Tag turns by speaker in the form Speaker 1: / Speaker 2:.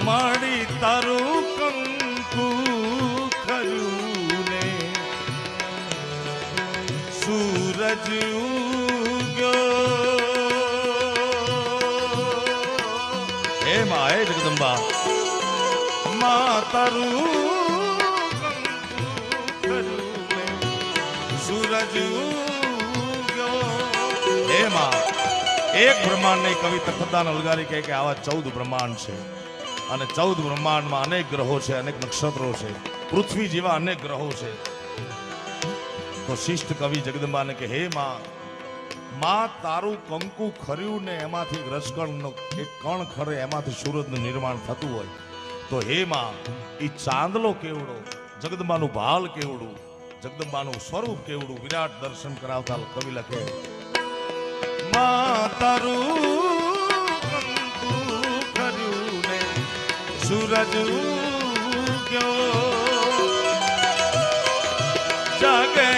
Speaker 1: માડી તારું કંકુ ખર્યું ને સૂરજ ઉગ્યો હે માં હે જગદંબા માં તારું કંકુ ખર્યું ને સૂરજ ઉગ્યો હે માં એક બ્રહ્માંડ નહીં કવિ તખતદાન અલગારી કહે કે આવા 14 બ્રહ્માંડ છે અને 14 બ્રહ્માંડમાં અનેક ગ્રહો છે, અનેક નક્ષત્રો છે, પૃથ્વી જેવા અનેક ગ્રહો છે. તો શિષ્ટ કવિ જગદંબાને કે હે માં તારું કંકુ ખર્યું ને એમાંથી રસકણનો એક કણ ખરે એમાંથી સૂરજનું નિર્માણ થતું હોય તો હે માં ઈ ચાંદલો કેવડો, જગદંબાનું ભાલ કેવડું, જગદંબાનું સ્વરૂપ કેવડું વિરાટ દર્શન કરાવતા કવિ લખે માં તારું કંકુ ખર્યું ને સૂરજ ઉગ્યો જાગે